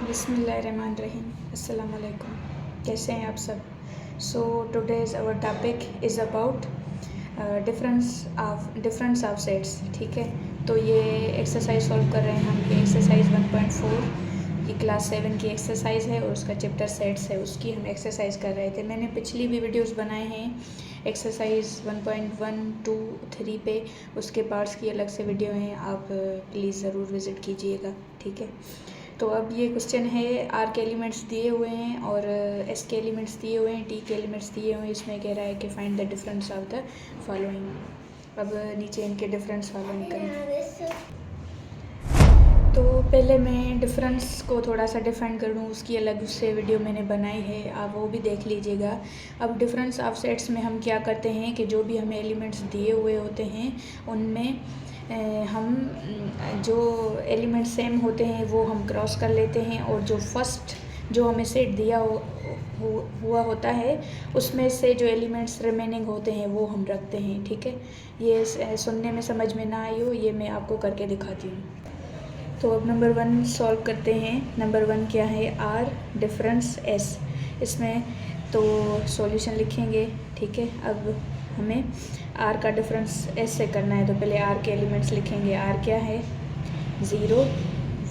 बिस्मिल्लाहिर्रहमानिर्रहीम। अस्सलाम वालेकुम। कैसे हैं आप सब? So today's our topic is about difference of sets. ठीक है, तो ये एक्सरसाइज सॉल्व कर रहे हैं हम। ये एक्सरसाइज 1.4 ये क्लास 7 की एक्सरसाइज है और उसका चैप्टर सेट्स है, उसकी हम एक्सरसाइज कर रहे थे। मैंने पिछली भी वीडियोस बनाए हैं एक्सरसाइज 1.1, 2, 3 पे, उसके पार्ट्स की अलग से वीडियो हैं, आप प्लीज़ ज़रूर विज़िट कीजिएगा। ठीक है, तो अब ये क्वेश्चन है, आर के एलिमेंट्स दिए हुए हैं और एस के एलिमेंट्स दिए हुए हैं, टी के एलिमेंट्स दिए हुए हैं। इसमें कह रहा है कि find the difference of the following. अब नीचे इनके डिफरेंस फॉलोइंग करें। तो पहले मैं डिफरेंस को थोड़ा सा डिफाइन कर दूँ, उसकी अलग उससे वीडियो मैंने बनाई है, आप वो भी देख लीजिएगा। अब डिफरेंस ऑफ सेट्स में हम क्या करते हैं कि जो भी हमें एलिमेंट्स दिए हुए होते हैं उनमें हम जो एलिमेंट सेम होते हैं वो हम क्रॉस कर लेते हैं, और जो फर्स्ट जो हमें सेट दिया हुआ होता है उसमें से जो एलिमेंट्स रिमेनिंग होते हैं वो हम रखते हैं। ठीक है, ये सुनने में समझ में ना आई हो, ये मैं आपको करके दिखाती हूँ। तो अब नंबर 1 सॉल्व करते हैं। नंबर 1 क्या है? R difference S. इसमें तो सॉल्यूशन लिखेंगे। ठीक है, अब हमें आर का डिफरेंस एस से करना है, तो पहले आर के एलिमेंट्स लिखेंगे। आर क्या है? 0,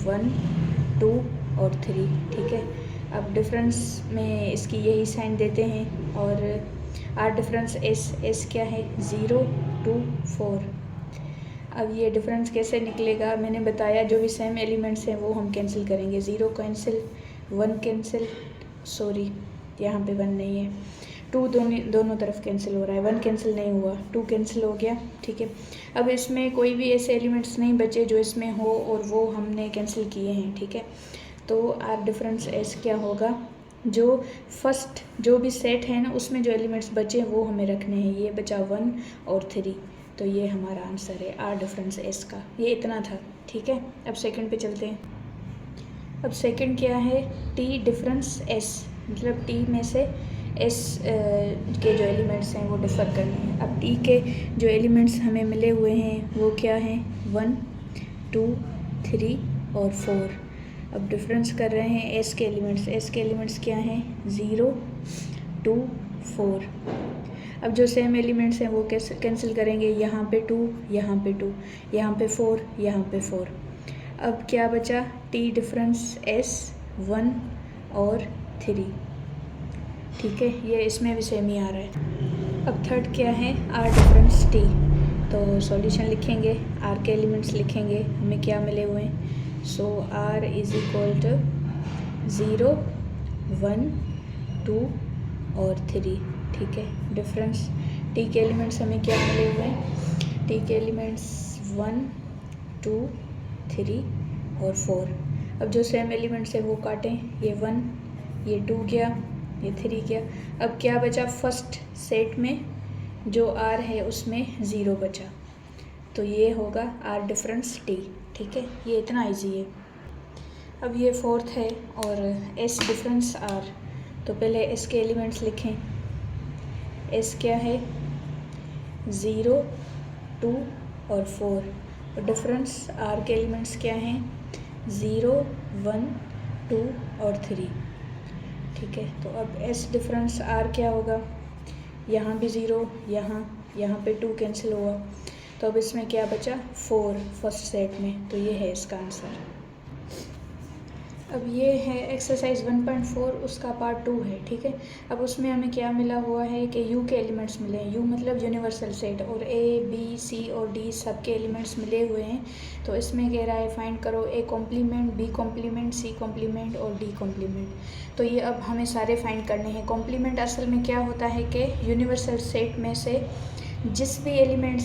1, 2 और 3। ठीक है, अब डिफरेंस में इसकी यही साइन देते हैं। और आर डिफरेंस एस क्या है? 0, 2, 4। अब ये डिफरेंस कैसे निकलेगा? मैंने बताया जो भी सेम एलिमेंट्स हैं वो हम कैंसिल करेंगे। 0 कैंसिल, 1 कैंसिल, सॉरी यहाँ पे 1 नहीं है, 2 दोनों तरफ कैंसिल हो रहा है, 1 कैंसिल नहीं हुआ, 2 कैंसिल हो गया। ठीक है, अब इसमें कोई भी ऐसे एलिमेंट्स नहीं बचे जो इसमें हो और वो हमने कैंसिल किए हैं। ठीक है, तो आर डिफरेंस एस क्या होगा? जो फर्स्ट जो भी सेट है ना उसमें जो एलिमेंट्स बचे वो हमें रखने हैं। ये बचा 1 और 3, तो ये हमारा आंसर है आर डिफरेंस एस का। ये इतना था। ठीक है, अब सेकंड पे चलते हैं। अब सेकंड क्या है? टी डिफरेंस एस, मतलब टी में से एस के जो एलिमेंट्स हैं वो डिफ़र करने हैं। अब टी के जो एलिमेंट्स हमें मिले हुए हैं वो क्या हैं? 1, 2, 3 और 4। अब डिफरेंस कर रहे हैं एस के एलिमेंट्स। एस के एलिमेंट्स क्या हैं? 0, 2, 4। अब जो सेम एलिमेंट्स हैं वो कैसे कैंसिल करेंगे? यहाँ पे 2, यहाँ पे 2, यहाँ पे 4, यहाँ पे 4। अब क्या बचा? टी डिफरेंस एस 1 और 3। ठीक है, ये इसमें भी सेम ही आ रहा है। अब थर्ड क्या है? R difference T. तो सॉल्यूशन लिखेंगे, आर के एलिमेंट्स लिखेंगे, हमें क्या मिले हुए हैं। So R is equal to 0, 1, 2 और 3। ठीक है, डिफरेंस टी के एलिमेंट्स हमें क्या मिले हुए हैं? टी के एलिमेंट्स 1, 2, 3 और 4। अब जो सेम एलिमेंट्स है वो काटें। ये 1, ये 2 गया, ये 3 गया। अब क्या बचा? फर्स्ट सेट में जो आर है उसमें 0 बचा, तो ये होगा आर डिफरेंस टी। ठीक है, ये इतना इजी है। अब ये फोर्थ है और एस डिफरेंस आर। तो पहले एस के एलिमेंट्स लिखें। एस क्या है? 0, 2 और 4। और डिफरेंस आर के एलिमेंट्स क्या हैं? 0, 1, 2 और 3। ठीक है, तो अब एस डिफरेंस आर क्या होगा? यहाँ भी 0, यहाँ पे 2 कैंसिल हुआ, तो अब इसमें क्या बचा? 4 फर्स्ट सेट में, तो ये है इसका आंसर। अब ये है एक्सरसाइज 1.4, उसका पार्ट 2 है। ठीक है, अब उसमें हमें क्या मिला हुआ है कि यू के एलिमेंट्स मिले हैं। यू मतलब यूनिवर्सल सेट, और ए, बी, सी और डी सब के एलिमेंट्स मिले हुए हैं। तो इसमें कह रहा है फाइंड करो A complement, B complement, C complement और डी कॉम्प्लीमेंट। तो ये अब हमें सारे फाइंड करने हैं। कॉम्प्लीमेंट असल में क्या होता है कि यूनिवर्सल सेट में से जिस भी एलिमेंट्स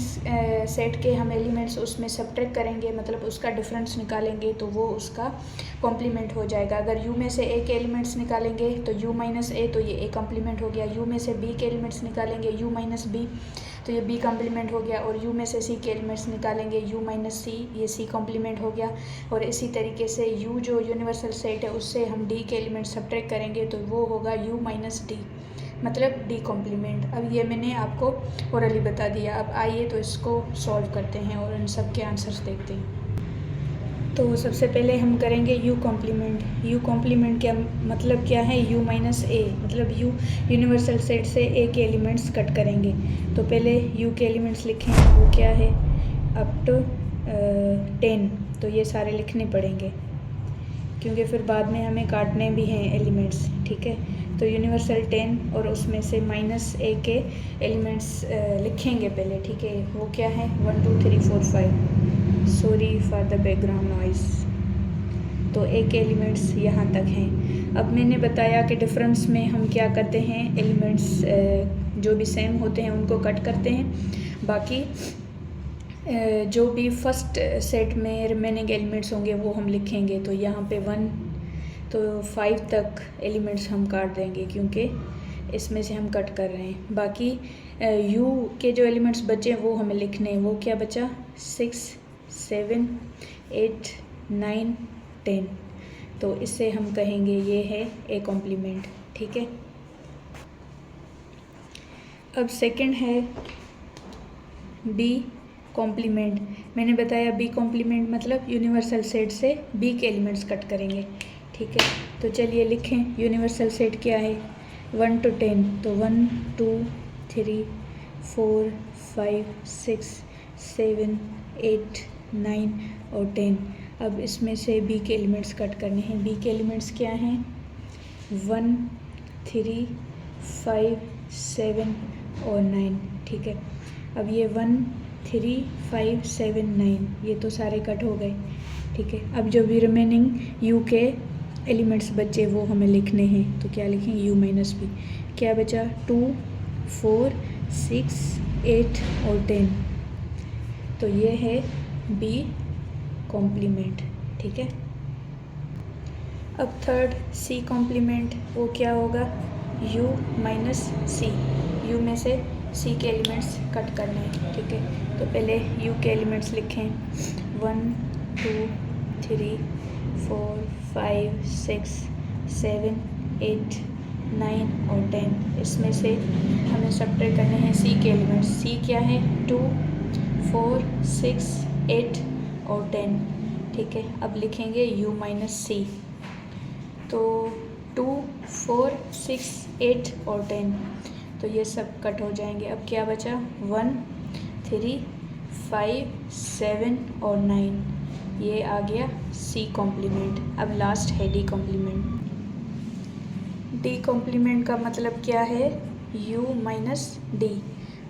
सेट के हम एलिमेंट्स उसमें सब्ट्रैक्ट करेंगे, मतलब उसका डिफरेंस निकालेंगे, तो वो उसका कॉम्प्लीमेंट हो जाएगा। अगर यू में से ए के एलिमेंट्स निकालेंगे तो यू माइनस ए, तो ये ए कॉम्प्लीमेंट हो गया। यू में से बी के एलिमेंट्स निकालेंगे, यू माइनस बी, तो ये बी कॉम्प्लीमेंट हो गया। और यू में से सी के एलिमेंट्स निकालेंगे, यू माइनस सी, ये सी कॉम्प्लीमेंट हो गया। और इसी तरीके से यू जो यूनिवर्सल सेट है उससे हम डी के एलिमेंट्स सब्ट्रैक्ट करेंगे तो वो होगा यू माइनस डी, मतलब डी कॉम्प्लीमेंट। अब ये मैंने आपको ओरली बता दिया। अब आइए तो इसको सॉल्व करते हैं और इन सब के आंसर्स देखते हैं। तो सबसे पहले हम करेंगे यू कॉम्प्लीमेंट। यू कॉम्प्लीमेंट क्या मतलब क्या है? यू माइनस ए, मतलब यू यूनिवर्सल सेट से ए के एलिमेंट्स कट करेंगे। तो पहले यू के एलिमेंट्स लिखें, वो क्या है? Up to 10। तो ये सारे लिखने पड़ेंगे क्योंकि फिर बाद में हमें काटने भी हैं एलिमेंट्स, ठीक है। तो यूनिवर्सल 10 और उसमें से माइनस ए के एलिमेंट्स लिखेंगे पहले, ठीक है। वो क्या है? 1 2 3 4 5। Sorry for the background noise. तो ए के एलिमेंट्स यहाँ तक हैं। अब मैंने बताया कि डिफरेंस में हम क्या करते हैं, एलिमेंट्स जो भी सेम होते हैं उनको कट करते हैं, बाकी जो भी फर्स्ट सेट में रिमेनिंग एलिमेंट्स होंगे वो हम लिखेंगे। तो यहाँ पे 1 तो 5 तक एलिमेंट्स हम काट देंगे क्योंकि इसमें से हम कट कर रहे हैं। बाकी यू के जो एलिमेंट्स बचे वो हमें लिखने हैं। वो क्या बचा? 6 7 8 9 10। तो इससे हम कहेंगे ये है ए कॉम्प्लीमेंट, ठीक है। अब सेकंड है बी कॉम्प्लीमेंट। मैंने बताया बी कॉम्प्लीमेंट मतलब यूनिवर्सल सेट से बी के एलिमेंट्स कट करेंगे, ठीक है। तो चलिए लिखें, यूनिवर्सल सेट क्या है? 1 to 10। तो 1 2 3 4 5 6 7 8 9 और 10। अब इसमें से बी के एलिमेंट्स कट करने हैं। बी के एलिमेंट्स क्या हैं? 1 3 5 7 और 9, ठीक है। अब ये 1 3 5 7 9 ये तो सारे कट हो गए, ठीक है। अब जो भी रिमेनिंग यू के एलिमेंट्स बचे वो हमें लिखने हैं। तो क्या लिखें? U minus B. क्या बचा? 2 4 6 8 और 10। तो ये है बी कॉम्प्लीमेंट, ठीक है। अब थर्ड सी कॉम्प्लीमेंट, वो क्या होगा? You minus C. यू में से सी के एलिमेंट्स कट करने हैं, ठीक है। तो पहले यू के एलिमेंट्स लिखें। 1 2 3 4 5 6 7 8 9 और 10। इसमें से हमें सब्ट्रैक्ट करने हैं सी के एलिमेंट्स। सी क्या है? 2 4 6 8 और 10, ठीक है। अब लिखेंगे यू माइनस सी। तो 2 4 6 8 और 10, तो ये सब कट हो जाएंगे। अब क्या बचा? 1 3 5 7 और 9, ये आ गया सी कॉम्प्लीमेंट। अब लास्ट है डी कॉम्प्लीमेंट। डी कॉम्प्लीमेंट का मतलब क्या है? यू माइनस डी,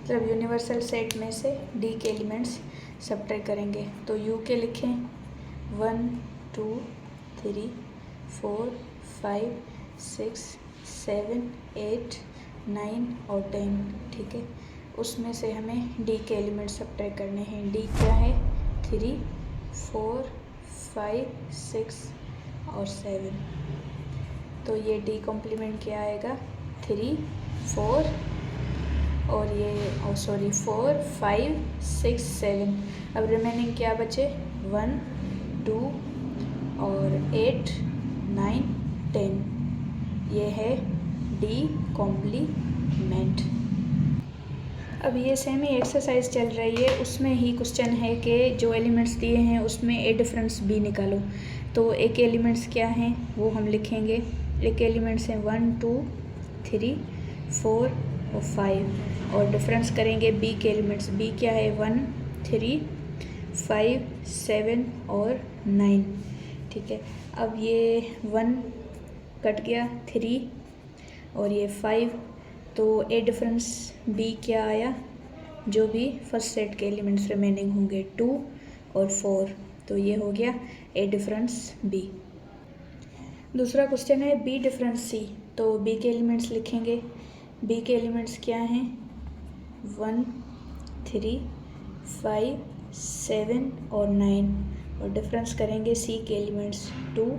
मतलब यूनिवर्सल सेट में से डी के एलिमेंट्स सब्ट्रैक्ट करेंगे। तो यू के लिखें 1 2 3 4 5 6 7 8 9 और 10, ठीक है। उसमें से हमें डी के एलिमेंट सब्ट्रैक्ट करने हैं। डी क्या है? 3 4 5 6 और 7। तो ये डी कॉम्प्लीमेंट क्या आएगा? 3 4 और ये 4 5 6 7। अब रिमेनिंग क्या बचे? 1 2 और 8 9 10। ये है डी कॉम्प्लीमेंट। अब ये सेम ही एक्सरसाइज चल रही है, उसमें ही क्वेश्चन है कि जो एलिमेंट्स दिए हैं उसमें ए डिफरेंस बी निकालो। तो ए के एलिमेंट्स क्या हैं वो हम लिखेंगे। ए के एलिमेंट्स हैं 1 2 3 4 और 5 और डिफरेंस करेंगे बी के एलिमेंट्स। बी क्या है? 1 3 5 7 और 9, ठीक है। अब ये 1 कट गया, 3 और ये 5, तो ए डिफरेंस बी क्या आया? जो भी फर्स्ट सेट के एलिमेंट्स रिमेनिंग होंगे 2 और 4, तो ये हो गया ए डिफरेंस बी। दूसरा क्वेश्चन है बी डिफरेंस सी। तो बी के एलिमेंट्स लिखेंगे। बी के एलिमेंट्स क्या हैं? 1 3 5 7 और 9 और डिफरेंस करेंगे सी के एलिमेंट्स 2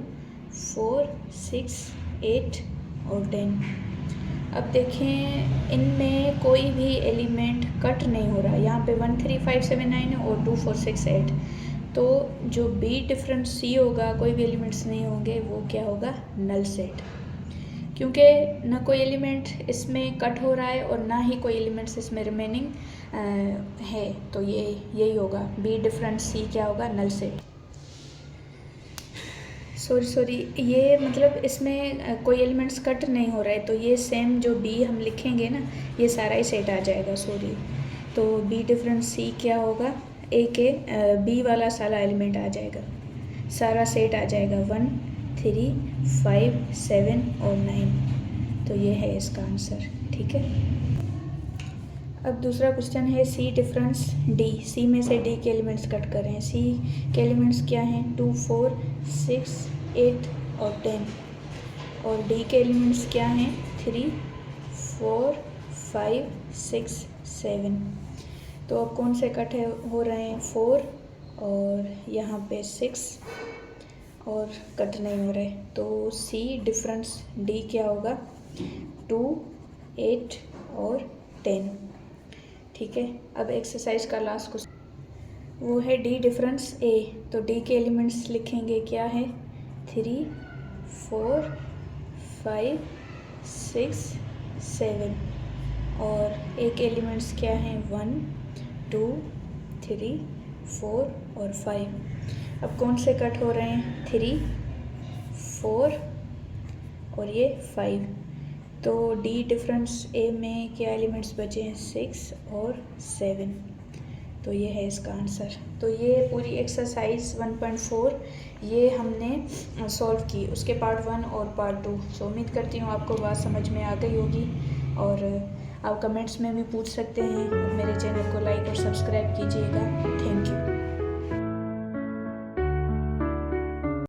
4 6 8 और 10। अब देखें इनमें कोई भी एलिमेंट कट नहीं हो रहा। यहाँ पे 1 3 5 7 9 है और 2 4 6 8। तो जो बी डिफरेंस सी होगा, कोई भी एलिमेंट्स नहीं होंगे, वो क्या होगा? Null set. क्योंकि ना कोई एलिमेंट इसमें कट हो रहा है और ना ही कोई एलिमेंट्स इसमें रिमेनिंग है, तो ये यही होगा। बी डिफरेंस सी क्या होगा? Null set. सॉरी ये मतलब इसमें कोई एलिमेंट्स कट नहीं हो रहा है, तो ये सेम जो बी हम लिखेंगे ना, ये सारा ही सेट आ जाएगा। सॉरी, तो बी डिफरेंस सी क्या होगा, ए के बी वाला सारा एलिमेंट आ जाएगा, सारा सेट आ जाएगा 1 3 5 7 और 9। तो ये है इसका आंसर, ठीक है। अब दूसरा क्वेश्चन है सी डिफरेंस डी। सी में से डी के एलिमेंट्स कट करें। सी के एलिमेंट्स क्या हैं, 2 4 6 8 और 10। और डी के एलिमेंट्स क्या हैं, 3 4 5 6 7। तो अब कौन से कट हो रहे हैं, 4 और यहाँ पे 6 और कट नहीं हो रहे। तो सी डिफरेंस डी क्या होगा, 2 8 और 10, ठीक है। अब एक्सरसाइज का लास्ट क्वेश्चन वो है डी डिफरेंस ए। तो डी के एलिमेंट्स लिखेंगे क्या है, 3 4 5 6 7। और ए के एलिमेंट्स क्या हैं, 1 2 3 4 और 5। अब कौन से कट हो रहे हैं, 3 4 और ये 5। तो डी डिफरेंस ए में क्या एलिमेंट्स बचे हैं, 6 और 7। तो ये है इसका आंसर। तो ये पूरी एक्सरसाइज 1.4 ये हमने सॉल्व की, उसके पार्ट 1 और पार्ट 2। सो उम्मीद करती हूँ आपको बात समझ में आ गई होगी, और आप कमेंट्स में भी पूछ सकते हैं। मेरे चैनल को लाइक और सब्सक्राइब कीजिएगा। Thank you.